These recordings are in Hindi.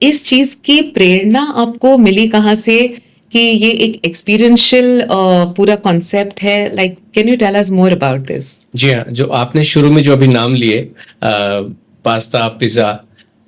इस चीज की प्रेरणा आपको मिली कहाँ से कि ये एक एक्सपीरियंशियल पूरा कॉन्सेप्ट है? Like can you tell us more about this? जी हाँ, जो आपने शुरू में जो अभी नाम लिए पास्ता, पिज्जा,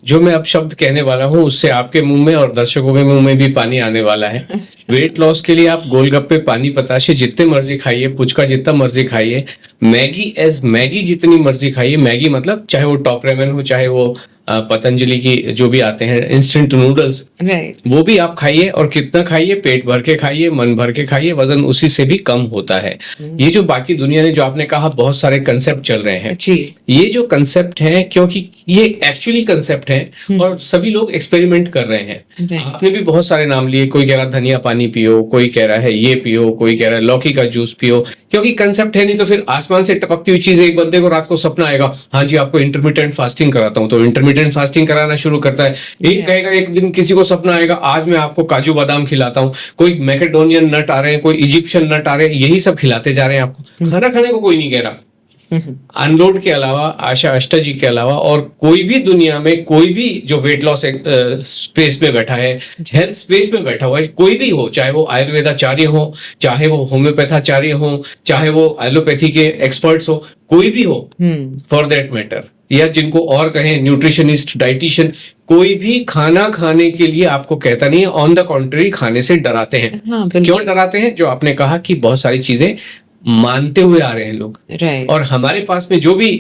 जो मैं अब शब्द कहने वाला हूँ उससे आपके मुंह में और दर्शकों के मुंह में भी पानी आने वाला है। वेट लॉस के लिए आप गोलगप्पे, पानी बताशे जितने मर्जी खाइए, पुचका जितना मर्जी खाइए, मैगी जितनी मर्जी खाइए। मैगी मतलब चाहे वो टॉप रेमन हो, चाहे वो पतंजलि की जो भी आते हैं इंस्टेंट नूडल्स, राइट। वो भी आप खाइए और कितना खाइए, पेट भर के खाइए, मन भर के खाइए, वजन उसी से भी कम होता है। ये जो बाकी दुनिया ने जो आपने कहा बहुत सारे कंसेप्ट चल रहे हैं, जी। ये जो कंसेप्ट हैं, क्योंकि ये एक्चुअली कंसेप्ट हैं और सभी लोग एक्सपेरिमेंट कर रहे हैं। Right. आपने भी बहुत सारे नाम लिए, कोई कह रहा धनिया पानी पियो, कोई कह रहा है ये पियो, कोई कह रहा है लौकी का जूस पियो, क्योंकि कंसेप्ट है नहीं तो फिर आसमान से टपकती हुई चीज। एक बंदे को रात को सपना आएगा, हाँ जी आपको इंटरमिटेंट फास्टिंग कराता हूँ, तो इंटरमिटेंट फास्टिंग कराना शुरू करता है। एक कहेगा, एक दिन किसी को सपना आएगा आज मैं आपको काजू बादाम खिलाता हूँ, कोई मैकेडोनियन नट आ रहे हैं, कोई इजिप्शियन नट आ रहे हैं, यही सब खिलाते जा रहे हैं आपको। खाना खाने को कोई नहीं कह रहा। अनलोड के अलावा, आशा अष्टा जी के अलावा और कोई भी दुनिया में, कोई भी जो वेट लॉस स्पेस में बैठा है, हेल्थ स्पेस में बैठा हुआ है, कोई भी हो, चाहे वो आयुर्वेदाचार्य हो, चाहे वो होम्योपैथाचार्य हो, चाहे वो एलोपैथी के एक्सपर्ट्स हो, कोई भी हो फॉर दैट मैटर, या जिनको और कहें न्यूट्रिशनिस्ट, डाइटिशियन, कोई भी खाना खाने के लिए आपको कहता नहीं है। ऑन द कॉन्ट्ररी खाने से डराते हैं। हाँ, बिल्कुल। क्यों डराते हैं? जो आपने कहा कि बहुत सारी चीजें मानते हुए आ रहे हैं लोग, राइट। और हमारे पास में जो भी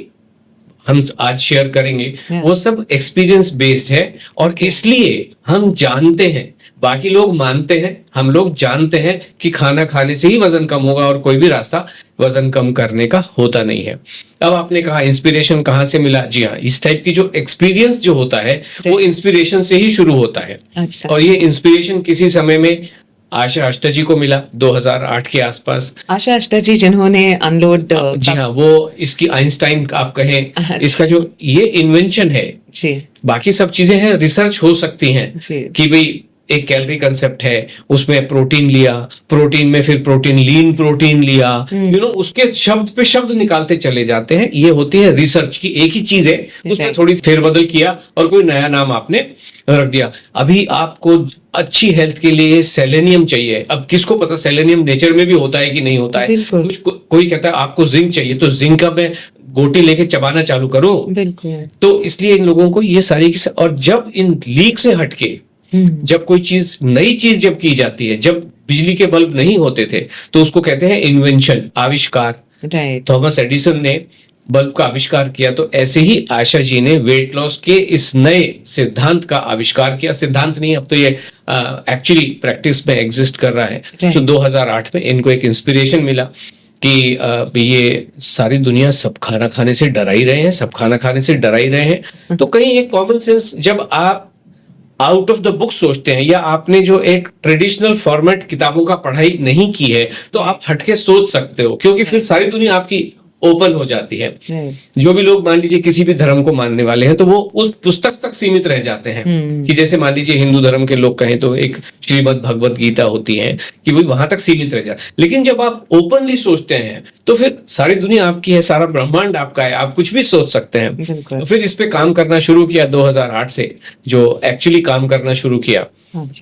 हम आज शेयर करेंगे वो सब एक्सपीरियंस बेस्ड है, और इसलिए हम जानते हैं। बाकी लोग मानते हैं, हम लोग जानते हैं कि खाना खाने से ही वजन कम होगा और कोई भी रास्ता वजन कम करने का होता नहीं है। अब आपने कहा इंस्पिरेशन कहाँ से मिला? जी हाँ, इस टाइप की जो एक्सपीरियंस जो होता है वो इंस्पिरेशन से ही शुरू होता है। अच्छा। और ये इंस्पिरेशन किसी समय में आशा अष्टा जी को मिला 2008 के आसपास। आशा अष्टा जी जिन्होंने अनलोड, जी हाँ, वो इसकी आइंस्टाइन आप कहें, इसका जो ये इन्वेंशन है, जी बाकी सब चीजें हैं, रिसर्च हो सकती हैं जी। कि भाई एक कैलोरी कंसेप्ट है, उसमें प्रोटीन लिया, प्रोटीन में फिर प्रोटीन, लीन प्रोटीन लिया, उसके शब्द पे शब्द निकालते चले जाते हैं। ये होती है रिसर्च की एक ही चीज है, उसमें थोड़ी फेरबदल किया और कोई नया नाम आपने रख दिया। अभी आपको अच्छी हेल्थ के लिए सेलेनियम चाहिए। अब किसको पता सेलेनियम नेचर में भी होता है कि नहीं होता है? कोई कहता है आपको जिंक चाहिए, तो जिंक का मैं गोटी लेके चबाना चालू करूं? बिल्कुल। तो इसलिए इन लोगों को ये सारी, और जब इन लीक से हटके जब कोई चीज, नई चीज जब की जाती है, जब बिजली के बल्ब नहीं होते थे तो उसको कहते हैं इन्वेंशन, आविष्कार। राइट। थॉमस एडिसन ने बल्ब का आविष्कार किया, तो ऐसे ही आशा जी ने वेट लॉस के इस नए सिद्धांत का आविष्कार किया। सिद्धांत नहीं, अब तो ये एक्चुअली प्रैक्टिस में एग्जिस्ट कर रहा है। तो 2008 में इनको एक इंस्पिरेशन मिला कि ये सारी दुनिया सब खाना खाने से डरा ही रहे हैं, सब खाना खाने से डरा ही रहे हैं। तो कहीं एक कॉमन सेंस, जब आप आउट ऑफ द बुक सोचते हैं, या आपने जो एक ट्रेडिशनल फॉर्मेट किताबों का पढ़ाई नहीं की है, तो आप हटके सोच सकते हो, क्योंकि फिर सारी दुनिया आपकी ओपन हो जाती है। जो भी लोग मान लीजिए किसी भी धर्म को मानने वाले हैं, तो वो उस पुस्तक तक सीमित रह जाते हैं। कि जैसे मान लीजिए हिंदू धर्म के लोग कहें तो एक श्रीमद् भगवत गीता होती है, कि वो वहां तक सीमित रह जाते। लेकिन जब आप ओपनली सोचते हैं तो फिर सारी दुनिया आपकी है, सारा ब्रह्मांड आपका है, आप कुछ भी सोच सकते हैं। तो फिर इस पे काम करना शुरू किया 2008 से, जो एक्चुअली काम करना शुरू किया।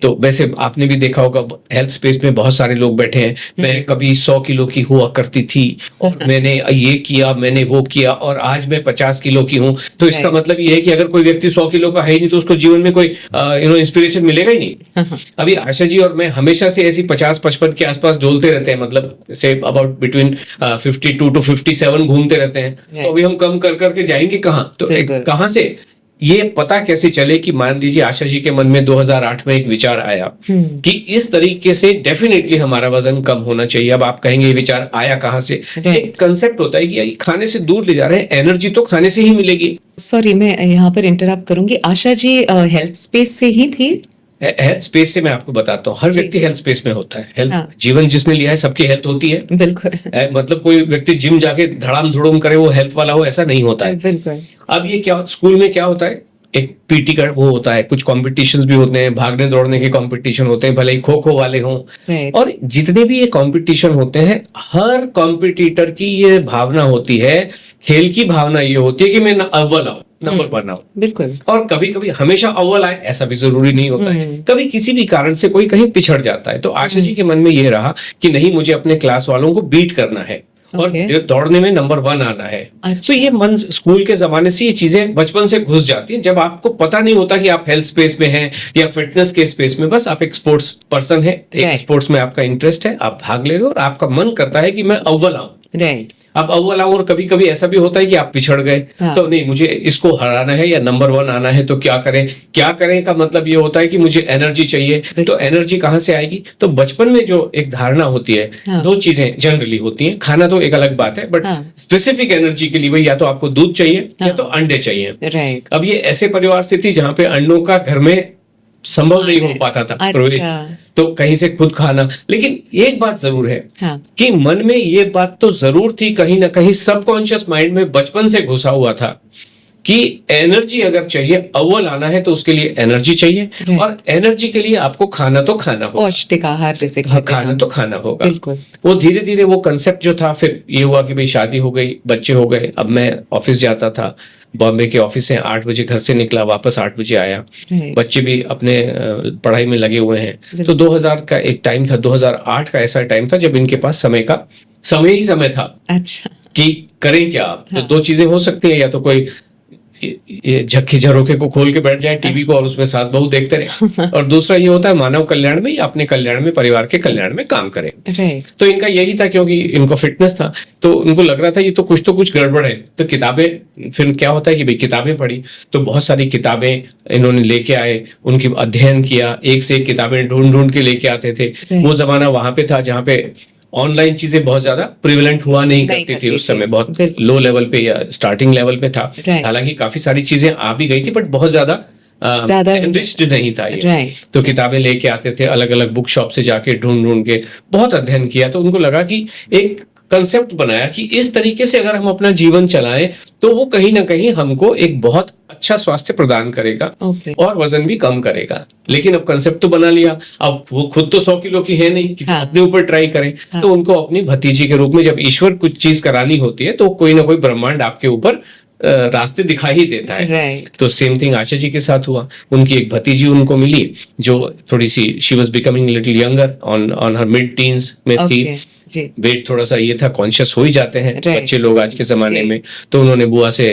तो वैसे आपने भी देखा होगा हेल्थ स्पेस में बहुत सारे लोग बैठे हैं। मैं कभी 100 किलो की हुआ करती थी और मैंने ये किया, मैंने वो किया, और आज मैं 50 किलो की हूँ। तो इसका मतलब ये है कि अगर कोई व्यक्ति 100 किलो का है ही नहीं तो उसको जीवन में कोई इंस्पिरेशन मिलेगा ही नहीं। अभी आशा जी और मैं हमेशा से ऐसी 50-55 के आसपास डोलते रहते हैं, मतलब से अबाउट बिटवीन 52 to 57 घूमते रहते हैं। तो अभी हम कम कर करके जाएंगे कहाँ? तो कहाँ से ये पता कैसे चले कि मान लीजिए आशा जी के मन में 2008 में एक विचार आया कि इस तरीके से डेफिनेटली हमारा वजन कम होना चाहिए। अब आप कहेंगे ये विचार आया कहाँ से? एक कंसेप्ट होता है कि खाने से दूर ले जा रहे हैं, एनर्जी तो खाने से ही मिलेगी। सॉरी, मैं यहाँ पर इंटरप्ट करूंगी। आशा जी हेल्थ स्पेस से ही थी? हेल्थ स्पेस से मैं आपको बताता हूँ, हर व्यक्ति हेल्थ स्पेस में होता है। हेल्थ जीवन जिसने लिया है सबकी हेल्थ होती है। बिल्कुल। मतलब कोई व्यक्ति जिम जाके धड़ाम धुड़ूम करे वो हेल्थ वाला हो, ऐसा नहीं होता है। बिल्कुल। अब ये क्या, स्कूल में क्या होता है, एक पीटी का वो होता है, कुछ कॉम्पिटिशन्स भी होते हैं, भागने दौड़ने के कॉम्पिटिशन होते हैं, भले ही खो खो वाले हों। और जितने भी ये कॉम्पिटिशन होते हैं, हर कॉम्पिटिटर की ये भावना होती है, खेल की भावना ये होती है कि मैं अव्वल आऊं। नंबर 1 आओ। बिल्कुल। और कभी कभी हमेशा अव्वल आए ऐसा भी जरूरी नहीं होता है, हम्म। कभी किसी भी कारण से कोई कहीं पिछड़ जाता है, तो आशा जी के मन में ये रहा कि नहीं, मुझे अपने क्लास वालों को बीट करना है और ओके। दौड़ने में नंबर 1 आना है। अच्छा। तो ये मन, स्कूल के जमाने से ये चीजें बचपन से घुस जाती हैं, जब आपको पता नहीं होता कि आप हेल्थ स्पेस में हैं या फिटनेस के स्पेस में, बस आप एक स्पोर्ट्स पर्सन है, एक Right. स्पोर्ट्स में आपका इंटरेस्ट है, आप भाग ले रहे हो और आपका मन करता है कि मैं अव्वल आऊं। राइट। अब अव्वल आऊं, और कभी कभी ऐसा भी होता है कि आप पिछड़ गए, हाँ। तो नहीं, मुझे इसको हराना है या नंबर 1 आना है, तो क्या करें? क्या करें का मतलब ये होता है कि मुझे एनर्जी चाहिए। तो एनर्जी कहाँ से आएगी? तो बचपन में जो एक धारणा होती है, हाँ। 2 चीजें जनरली होती हैं, खाना तो एक अलग बात है, बट हाँ। स्पेसिफिक एनर्जी के लिए भाई या तो आपको दूध चाहिए या हाँ। तो अंडे चाहिए। राइट। अब ये ऐसे परिवार से थी जहां पे अंडों का घर में संभव नहीं हो पाता था प्रवेश, अच्छा। तो कहीं से खुद खाना। लेकिन एक बात जरूर है हाँ। कि मन में ये बात तो जरूर थी, कहीं ना कहीं सबकॉन्शियस माइंड में बचपन से घुसा हुआ था कि एनर्जी अगर चाहिए, अव्वल आना है, तो उसके लिए एनर्जी चाहिए, Right. और एनर्जी के लिए आपको खाना तो खाना होगा, पौष्टिक आहार जिसे कहते हैं खाना हम। तो खाना होगा। बिल्कुल। वो धीरे धीरे वो कंसेप्ट जो था, फिर ये हुआ कि भाई शादी हो गई, बच्चे हो गए, अब मैं ऑफिस जाता था, बॉम्बे के ऑफिस से 8 बजे घर से निकला, वापस 8 बजे आया, Right. बच्चे भी अपने पढ़ाई में लगे हुए हैं। तो बिल्कुल। 2000 का एक टाइम था, 2008 का ऐसा टाइम था जब इनके पास समय था अच्छा। कि करें क्या आप। हाँ। तो 2 चीजें हो सकती हैं, या तो कोई ये झक्की झरोखे को खोल के बैठ जाए टीवी को और उसमें सास बहू देखते रहे, और दूसरा ये होता है मानव कल्याण में या अपने कल्याण में, परिवार के कल्याण में काम करें। राइट। तो इनका यही था, क्योंकि इनको फिटनेस था, तो उनको लग रहा था ये तो कुछ गड़बड़ है। तो किताबें, फिर क्या होता है कि भाई किताबें पढ़ी, तो बहुत सारी किताबें इन्होंने लेके आए, उनकी अध्ययन किया, एक से एक किताबें ढूंढ ढूंढ के लेके आते थे। Right. वो जमाना वहां पे था जहाँ पे ऑनलाइन चीजें बहुत ज्यादा प्रिवेलेंट हुआ नहीं नहीं करती थी करती उस समय, थी। बहुत बिल्कुल। लो लेवल पे या स्टार्टिंग लेवल पे था। Right. हालांकि काफी सारी चीजें आ भी गई थी, बट बहुत ज्यादा ज्यादा एनरिच्ड नहीं था ये। राइट। तो किताबें लेके आते थे, अलग अलग बुक शॉप से जाके ढूंढ ढूंढ के बहुत अध्ययन किया, तो उनको लगा कि एक कंसेप्ट बनाया कि इस तरीके से अगर हम अपना जीवन चलाएं तो वो कहीं ना कहीं हमको एक बहुत अच्छा स्वास्थ्य प्रदान करेगा ओके। और वजन भी कम करेगा। लेकिन अब कंसेप्ट तो बना लिया, अब वो खुद तो 100 किलो की है नहीं कि हाँ। अपने ऊपर ट्राई करें। हाँ। तो उनको अपनी भतीजी के रूप में, जब ईश्वर कुछ चीज करानी होती है तो कोई ना कोई ब्रह्मांड आपके ऊपर रास्ते दिखा ही देता है। राइट। तो सेम थिंग आशा जी के साथ हुआ। उनकी एक भतीजी उनको मिली जो थोड़ी सी, she was becoming little younger, on her mid teens में थी। ओके। जी। वेट थोड़ा सा ये था, कॉन्शियस हो ही जाते हैं Right. बच्चे लोग आज के जमाने जी। में। तो उन्होंने बुआ से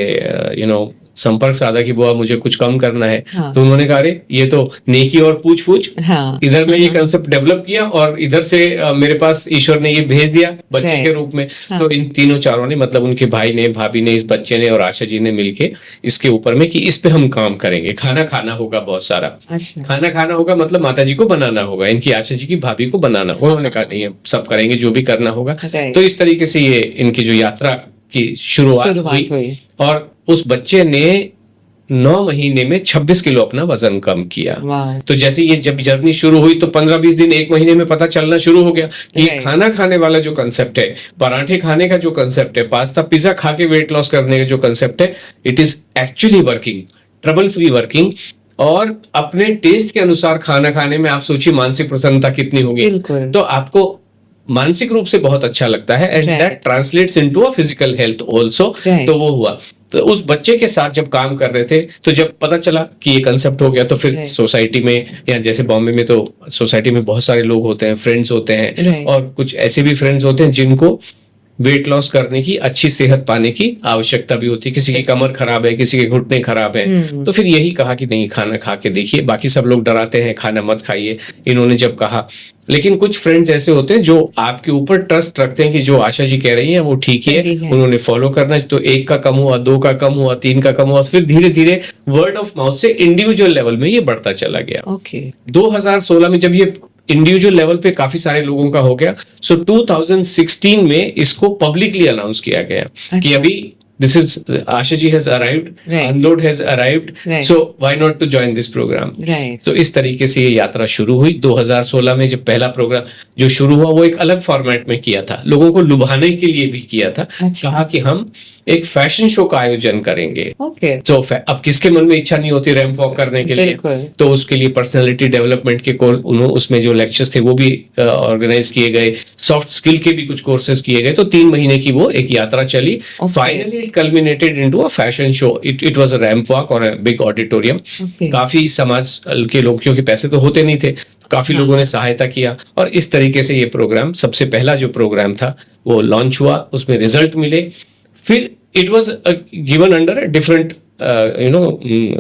संपर्क साधा कि बुआ मुझे कुछ कम करना है। हाँ। तो उन्होंने कहा, अरे ये तो नेकी और पूछ पूछ, हाँ। इधर में ये कंसेप्ट डेवलप किया और इधर से मेरे पास ईश्वर ने ये भेज दिया बच्चे Right. के रूप में। हाँ। तो इन तीनों चारों ने, मतलब उनके भाई ने, भाभी ने, इस बच्चे ने और आशा जी ने मिलके इसके ऊपर में कि इस पे हम काम करेंगे। खाना खाना होगा बहुत सारा, अच्छा। खाना खाना होगा, मतलब माता जी को बनाना होगा, इनकी आशा जी की भाभी को बनाना। उन्होंने कहा नहीं, सब करेंगे जो भी करना होगा। Right. तो इस तरीके से ये इनकी जो यात्रा की शुरुआत हुई, और उस बच्चे ने 9 महीने में 26 किलो अपना वजन कम किया। वाह। तो जैसे ये जब जर्नी शुरू हुई तो 15-20 दिन, 1 महीने में पता चलना शुरू हो गया कि Right. खाना खाने वाला जो कंसेप्ट है, पराठे खाने का जो कंसेप्ट है, पास्ता पिज्जा खा के वेट लॉस करने का जो कंसेप्ट है, it is actually working, trouble free working. और अपने टेस्ट के अनुसार खाना खाने में आप सोचिए मानसिक प्रसन्नता कितनी होगी। बिल्कुल। तो आपको मानसिक रूप से बहुत अच्छा लगता है, and Right. That translates into a physical health also. Right. तो वो हुआ। तो उस बच्चे के साथ जब काम कर रहे थे, तो जब पता चला कि ये कंसेप्ट हो गया, तो फिर Right. सोसाइटी में, या जैसे बॉम्बे में तो सोसाइटी में बहुत सारे लोग होते हैं, फ्रेंड्स होते हैं, Right. और कुछ ऐसे भी फ्रेंड्स होते हैं जिनको वेट लॉस करने की, अच्छी सेहत पाने की आवश्यकता भी होती है। किसी की कमर खराब है, किसी के घुटने खराब है, तो फिर यही कहा कि नहीं, खाना खा के देखिए। बाकी सब लोग डराते हैं, खाना मत खाइए, इन्होंने जब कहा। लेकिन कुछ फ्रेंड्स ऐसे होते हैं जो आपके ऊपर ट्रस्ट रखते हैं कि जो आशा जी कह रही हैं वो ठीक सही है, है। उन्होंने फॉलो करना। तो 1 का कम हुआ, 2 का कम हुआ, 3 का कम हुआ, फिर धीरे धीरे वर्ड ऑफ माउथ से इंडिविजुअल लेवल में ये बढ़ता चला गया। ओके। 2016 में जब ये इंडिविजुअल लेवल पे काफी सारे लोगों का हो गया, सो 2016 में इसको पब्लिकली अनाउंस किया गया कि अच्छा। अभी this is, Asha ji has arrived, Right. Unload has arrived, Right. So why not to join this program. Right. तो इस तरीके से ये यात्रा शुरू हुई। 2016 में जब पहला प्रोग्राम जो शुरू हुआ वो एक अलग फॉर्मेट में किया था, लोगों को लुभाने के लिए भी किया था। अच्छा। कहा कि हम एक फैशन शो का आयोजन करेंगे। ओके, तो अब किसके मन में इच्छा नहीं होती रैंप वॉक करने के लिए, बिल्कुल। तो उसके लिए पर्सनालिटी डेवलपमेंट के कोर्स, उसमें जो लेक्चर्स थे वो भी ऑर्गेनाइज किए गए, सॉफ्ट स्किल के भी कुछ कोर्सेज किए गए। तो 3 महीने की वो एक यात्रा चली। Okay. Finally it culminated into a fashion show. It was a ramp walk और अ बिग ऑडिटोरियम। Okay. काफी समाज के लोग, क्योंकि पैसे तो होते नहीं थे, तो काफी हाँ। लोगों ने सहायता किया और इस तरीके से ये प्रोग्राम, सबसे पहला जो प्रोग्राम था वो लॉन्च हुआ, उसमें रिजल्ट मिले। फिर it was given under a different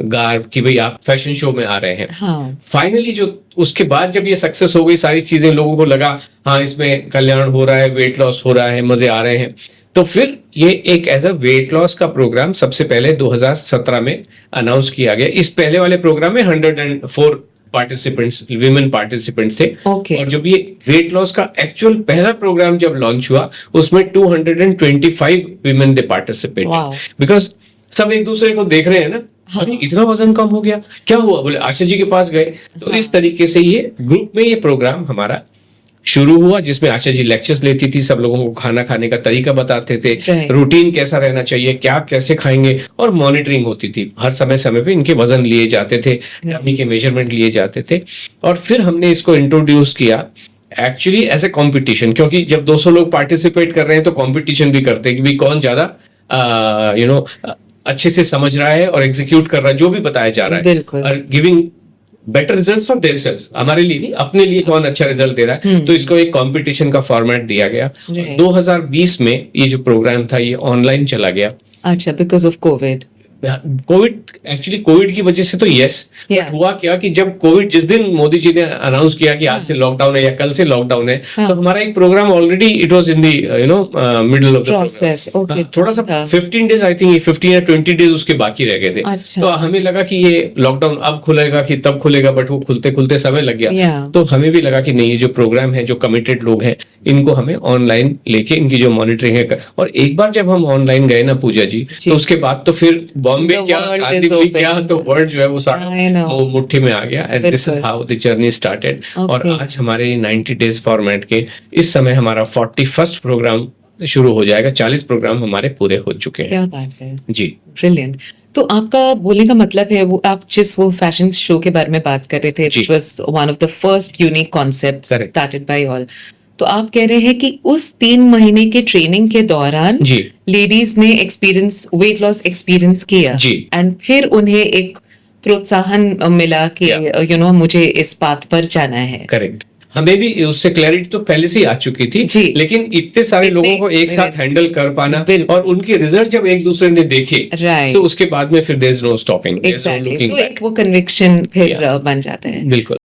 garb कि भाई आप फैशन शो में आ रहे हैं। हाँ, फाइनली जो उसके बाद जब ये सक्सेस हो गई, सारी चीजें, लोगों को लगा हाँ इसमें कल्याण हो रहा है, वेट लॉस हो रहा है, मजे आ रहे हैं, तो फिर ये एक एज अ वेट लॉस का प्रोग्राम सबसे पहले 2017 में अनाउंस किया गया। इस पहले वाले प्रोग्राम में 104 पार्टिसिपेंट्स, विमेन पार्टिसिपेंट्स थे। Okay. और जब ये वेट लॉस का एक्चुअल पहला प्रोग्राम जब लॉन्च हुआ, उसमें 225 women they participate, Wow. Because सब एक दूसरे को देख रहे हैं ना, हाँ। अरे इतना वजन कम हो गया, क्या हुआ, बोले आशा जी के पास गए। तो हाँ। इस तरीके से ये ग्रुप में ये प्रोग्राम हमारा शुरू हुआ, जिसमें आशा जी लेक्चर्स लेती थी, सब लोगों को खाना खाने का तरीका बताते थे, Right. रूटीन कैसा रहना चाहिए, क्या कैसे खाएंगे, और मॉनिटरिंग होती थी। हर समय समय पे इनके वजन लिए जाते थे, टमी के मेजरमेंट लिए जाते थे। और फिर हमने इसको इंट्रोड्यूस किया एक्चुअली एज ए कॉम्पिटिशन, क्योंकि जब 200 लोग पार्टिसिपेट कर रहे हैं तो कॉम्पिटिशन भी करते हैं कि भाई कौन ज्यादा अच्छे से समझ रहा है और एग्जीक्यूट कर रहा है जो भी बताया जा रहा है, बिल्कुल। और giving better result for themselves, हमारे लिए नहीं, अपने लिए कौन अच्छा रिजल्ट दे रहा है। तो इसको एक कंपटीशन का फॉर्मेट दिया गया। Right. 2020 में ये जो प्रोग्राम था ये ऑनलाइन चला गया। अच्छा, because of Covid. Covid, actually Covid की वजह से तो यस, Yeah. बट हुआ क्या कि जब कोविड, जिस दिन मोदी जी ने अनाउंस किया कि आज से लॉकडाउन है या कल से लॉकडाउन है, हाँ. तो हमारा एक program already it was in the middle of the Process, okay, थोड़ा सा था। 15 डेज, आई थिंक 15 या 20 डेज उसके बाकी रह गए थे। अच्छा। तो हमें लगा कि ये लॉकडाउन अब खुलेगा कि तब खुलेगा, बट वो खुलते खुलते समय लग गया। Yeah. तो हमें भी लगा कि नहीं, ये जो प्रोग्राम है, जो कमिटेड लोग हैं, इनको हमें ऑनलाइन लेके इनकी जो मॉनिटरिंग है, और एक बार जब हम ऑनलाइन गए ना पूजा जी, जी। तो उसके बाद तो फिर बॉम्बे The क्या, world is कांदीवली open. क्या, तो वर्ल्ड जो है वो I सारा know. वो मुट्ठी में आ गया। एंड दिस इज बिल्कुल। How the journey started. और Okay. आज हमारे 90 डेज फॉर्मेट के इस समय हमारा 41st प्रोग्राम शुरू हो जाएगा। 40 प्रोग्राम हमारे पूरे हो चुके हैं क्या बात है, जी। ब्रिलियंट। तो आपका बोलने का मतलब है, वो आप जिस वो फैशन शो के बारे में बात कर रहे थे, जी। which was one of the first unique concepts Correct. started by all, तो आप कह रहे हैं कि उस 3 महीने के ट्रेनिंग के दौरान जी लेडीज ने एक्सपीरियंस, वेट लॉस एक्सपीरियंस किया, जी। एंड फिर उन्हें एक प्रोत्साहन मिला कि मुझे इस पाथ पर जाना है। करेक्ट। हमें भी उससे क्लैरिटी तो पहले से ही आ चुकी थी, जी। लेकिन इतने सारे इतने लोगों को एक साथ experience। हैंडल कर पाना बिल्कुल। और उनके रिजल्ट जब एक दूसरे ने देखे, Right. तो उसके बाद में फिर there is no stopping. Exactly, तो एक वो कन्विक्शन फिर Yeah. बन जाता है। बिल्कुल।